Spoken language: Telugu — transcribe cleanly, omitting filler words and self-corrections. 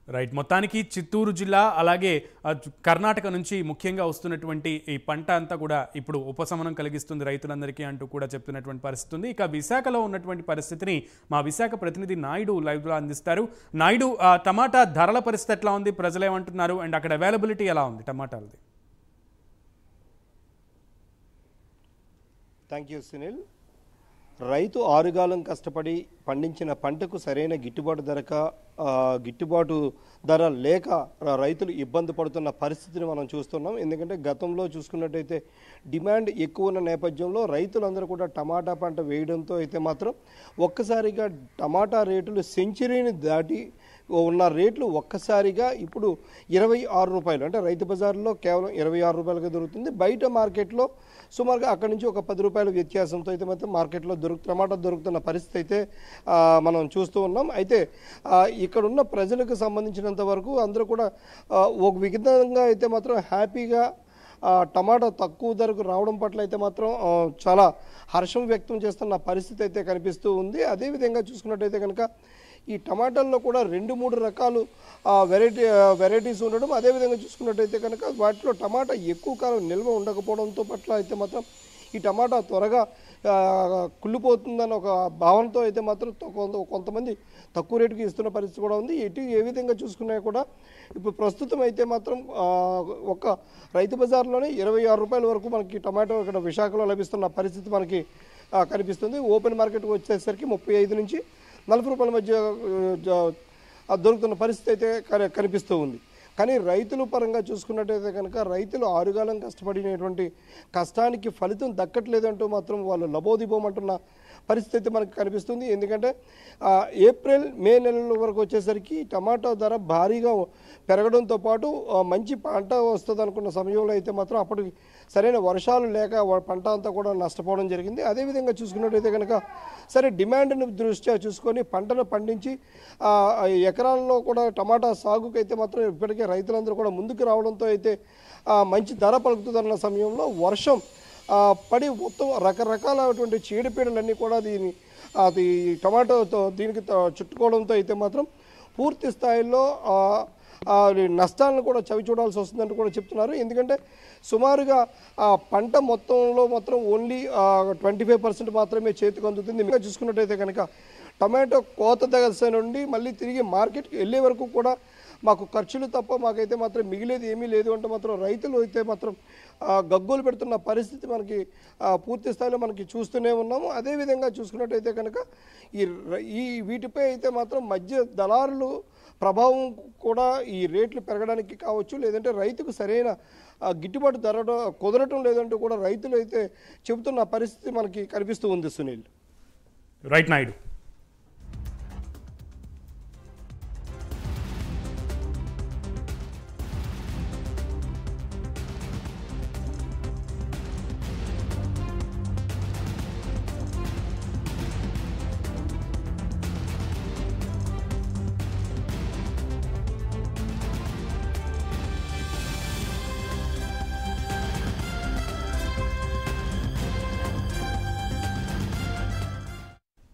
రైట్. మొత్తానికి చిత్తూరు జిల్లా అలాగే కర్ణాటక నుంచి ముఖ్యంగా వస్తున్నటువంటి ఈ పంట అంతా కూడా ఇప్పుడు ఉపశమనం కలిగిస్తుంది రైతులందరికీ అంటూ కూడా చెప్తున్నటువంటి పరిస్థితి ఉంది. ఇక విశాఖలో ఉన్నటువంటి పరిస్థితిని మా విశాఖ ప్రతినిధి నాయుడు లైవ్లో అందిస్తారు. నాయుడు, టమాటా ధరల పరిస్థితి ఎట్లా ఉంది, ప్రజలు ఏమంటున్నారు, అండ్ అక్కడ అవైలబిలిటీ ఎలా ఉంది టమాటాలది? Thank you Sunil. రైతు ఆరుగాలం కష్టపడి పండించిన పంటకు సరైన గిట్టుబాటు ధర లేక రైతులు ఇబ్బంది పడుతున్న పరిస్థితిని మనం చూస్తున్నాం. ఎందుకంటే గతంలో చూసుకున్నట్టయితే డిమాండ్ ఎక్కువ ఉన్న నేపథ్యంలో రైతులందరూ కూడా టమాటా పంట వేయడంతో అయితే మాత్రం ఒక్కసారిగా టమాటా రేటులు సెంచరీని దాటి ఉన్న రేట్లు ఒక్కసారిగా ఇప్పుడు 26 రూపాయలు, అంటే రైతు బజార్లో కేవలం 26 రూపాయలుగా దొరుకుతుంది. బయట మార్కెట్లో సుమారుగా అక్కడి నుంచి ఒక 10 రూపాయల వ్యత్యాసంతో అయితే మాత్రం మార్కెట్లో టమాటా దొరుకుతున్న పరిస్థితి అయితే మనం చూస్తూ ఉన్నాం. అయితే ఇక్కడున్న ప్రజలకు సంబంధించినంత వరకు అందరూ కూడా ఒక విధంగా అయితే మాత్రం హ్యాపీగా టమాటా తక్కువ ధరకు రావడం పట్ల అయితే మాత్రం చాలా హర్షం వ్యక్తం చేస్తున్న పరిస్థితి అయితే కనిపిస్తూ ఉంది. అదేవిధంగా చూసుకున్నట్టయితే కనుక ఈ టమాటాల్లో కూడా 2-3 రకాలు వెరైటీస్ ఉండడం, అదేవిధంగా చూసుకున్నట్టయితే కనుక వాటిలో టమాటా ఎక్కువ కాలం నిల్వ ఉండకపోవడంతో పట్ల అయితే మాత్రం ఈ టమాటా త్వరగా కుళ్ళిపోతుందని ఒక భావనతో అయితే మాత్రం కొంతమంది తక్కువ రేటుకి ఇస్తున్న పరిస్థితి కూడా ఉంది. ఏ విధంగా చూసుకున్నా కూడా ఇప్పుడు ప్రస్తుతం అయితే మాత్రం ఒక రైతు బజార్లోనే 26 రూపాయల వరకు మనకి టమాటో ఇక్కడ విశాఖలో లభిస్తున్న పరిస్థితి మనకి కనిపిస్తుంది. ఓపెన్ మార్కెట్కి వచ్చేసరికి 35 నుంచి 40 రూపాయల మధ్య దొరుకుతున్న పరిస్థితి అయితే కనిపిస్తూ ఉంది. కానీ రైతుల పరంగా చూసుకున్నట్టయితే కనుక రైతులు ఆరుగాలం కష్టపడినటువంటి కష్టానికి ఫలితం దక్కట్లేదంటూ మాత్రం వాళ్ళు లబోదిబోమంటున్న పరిస్థితి అయితే మనకు కనిపిస్తుంది. ఎందుకంటే ఏప్రిల్ మే నెలల వరకు వచ్చేసరికి టమాటా ధర భారీగా పెరగడంతో పాటు మంచి పంట వస్తుంది అనుకున్న సమయంలో అయితే మాత్రం అప్పటికి సరైన వర్షాలు లేక పంట అంతా కూడా నష్టపోవడం జరిగింది. అదేవిధంగా చూసుకున్నట్టయితే కనుక సరే డిమాండ్ను దృష్ట్యా చూసుకొని పంటను పండించి ఎకరాల్లో కూడా టమాటా సాగుకు అయితే మాత్రం ఇప్పటికే రైతులందరూ కూడా ముందుకు రావడంతో అయితే మంచి ధర పలుకుతుందన్న సమయంలో వర్షం పడి మొత్తం రకరకాలైనటువంటి చీడపీడలన్నీ కూడా అది టమాటోతో దీనికి చుట్టుకోవడంతో అయితే మాత్రం పూర్తి స్థాయిలో నష్టాలను కూడా చవి చూడాల్సి వస్తుందంటూ కూడా చెప్తున్నారు. ఎందుకంటే సుమారుగా పంట మొత్తంలో మాత్రం ఓన్లీ 25% మాత్రమే చేతికి అందుతుంది. ఇంకా చూసుకున్నట్టయితే కనుక టమాటో కోత దశ నుండి మళ్ళీ తిరిగి మార్కెట్కి వెళ్ళే వరకు కూడా మాకు ఖర్చులు తప్ప మాకైతే మాత్రం మిగిలేది ఏమీ లేదు అంటే మాత్రం రైతులు అయితే మాత్రం గగ్గోలు పెడుతున్న పరిస్థితి మనకి పూర్తి స్థాయిలో మనకి చూస్తూనే ఉన్నాము. అదేవిధంగా చూసుకున్నట్టయితే కనుక వీటిపై అయితే మాత్రం మధ్య దళారులు ప్రభావం కూడా ఈ రేట్లు పెరగడానికి కావచ్చు, లేదంటే రైతుకు సరైన గిట్టుబాటు ధర కుదరటం లేదంటూ కూడా రైతులు అయితే చెబుతున్న పరిస్థితి మనకి కనిపిస్తూ ఉంది సునీల్. రైట్ నాయుడు.